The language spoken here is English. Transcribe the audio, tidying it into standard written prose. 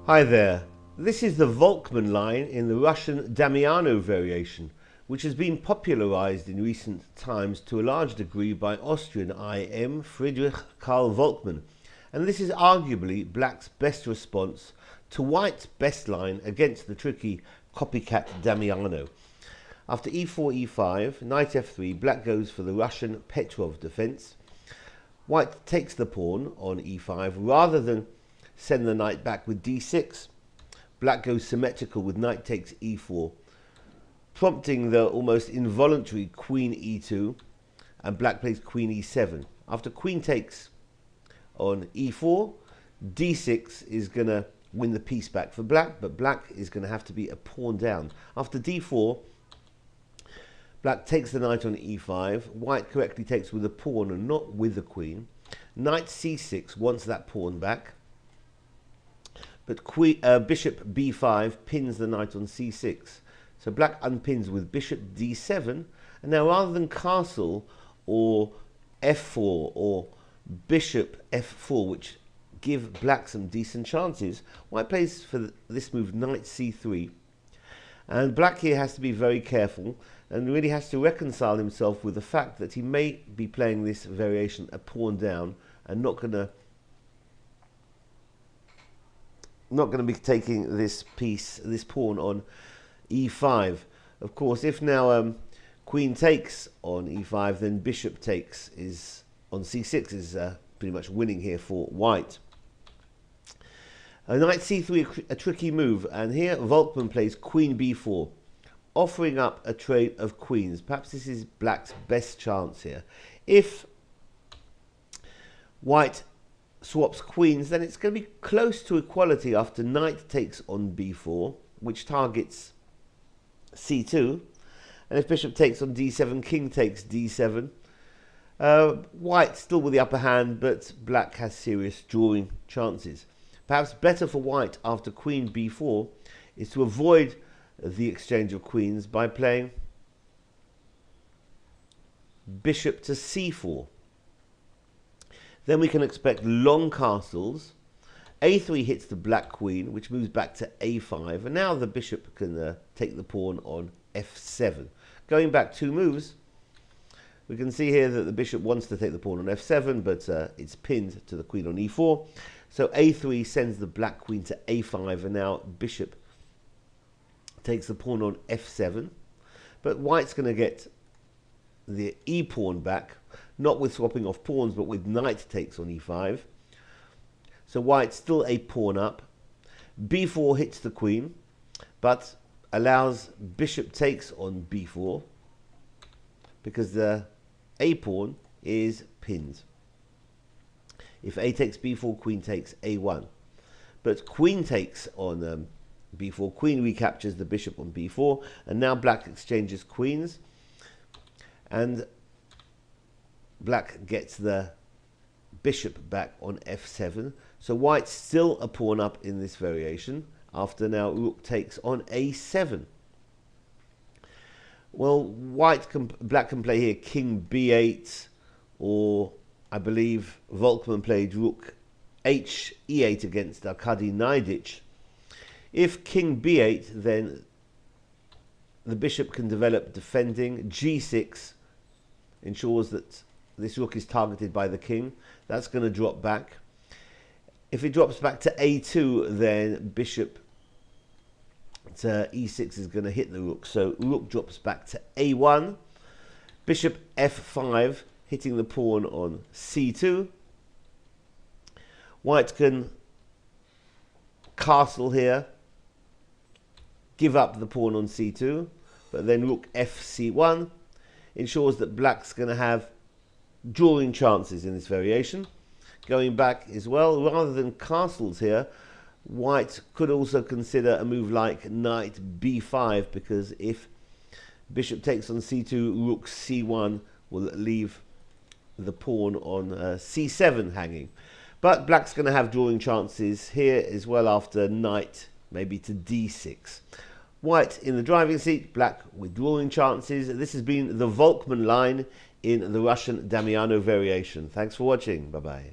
Hi there, this is the Volkmann line in the Russian Damiano variation, which has been popularized in recent times to a large degree by Austrian IM Friedrich Karl Volkmann, and this is arguably black's best response to white's best line against the tricky copycat Damiano. After e4, e5, knight f3, black goes for the Russian Petrov defense. White takes the pawn on e5 rather than send the knight back with d6. Black goes symmetrical with knight takes e4, prompting the almost involuntary queen e2, and black plays queen e7. After queen takes on e4, d6 is going to win the piece back for black, but black is going to have to be a pawn down. After d4, black takes the knight on e5. White correctly takes with a pawn and not with the queen. Knight c6 wants that pawn back, but bishop b5 pins the knight on c6. So black unpins with bishop d7, and now rather than castle or f4 or bishop f4, which give black some decent chances, white plays for this move knight c3. And black here has to be very careful and really has to reconcile himself with the fact that he may be playing this variation a pawn down and not going to be taking this pawn on e5. Of course, if now queen takes on e5, then bishop takes on c6 is pretty much winning here for white. Knight c3, a tricky move, and here Volkmann plays queen b4, offering up a trade of queens. Perhaps this is black's best chance here. If white swaps queens, then it's going to be close to equality after knight takes on b4, which targets c2, and if bishop takes on d7, king takes d7. White still with the upper hand, but black has serious drawing chances. Perhaps better for white after queen b4 is to avoid the exchange of queens by playing bishop to c4. Then we can expect long castles. a3 hits the black queen, which moves back to a5, and now the bishop can take the pawn on f7. Going back two moves, we can see here that the bishop wants to take the pawn on f7, but it's pinned to the queen on e4. So a3 sends the black queen to a5, and now bishop takes the pawn on f7. But white's going to get the e-pawn back, not with swapping off pawns, but with knight takes on e5. So white's still a pawn up. b4 hits the queen, but allows bishop takes on b4, because the a-pawn is pinned. If a takes b4, queen takes a1. But queen takes on b4, queen recaptures the bishop on b4, and now black exchanges queens, and black gets the bishop back on f7. So white's still a pawn up in this variation, after now rook takes on a7. Well, black can play here king b8, or I believe Volkmann played rook e8 against Arkady Naiditch. If king b8, then the bishop can develop defending. g6 ensures that this rook is targeted by the king. That's going to drop back. If it drops back to a2, then bishop to e6 is going to hit the rook. So rook drops back to a1. Bishop f5, hitting the pawn on c2. White can castle here, give up the pawn on c2, but then rook fc1 ensures that black's going to have drawing chances in this variation. Going back as well, rather than castles here, white could also consider a move like knight b5, because if bishop takes on c2, rook c1 will leave the pawn on c7 hanging. But black's going to have drawing chances here as well after knight maybe to d6. White in the driving seat, black with drawing chances. This has been the Volkmann line in the Russian Damiano variation. Thanks for watching. Bye-bye.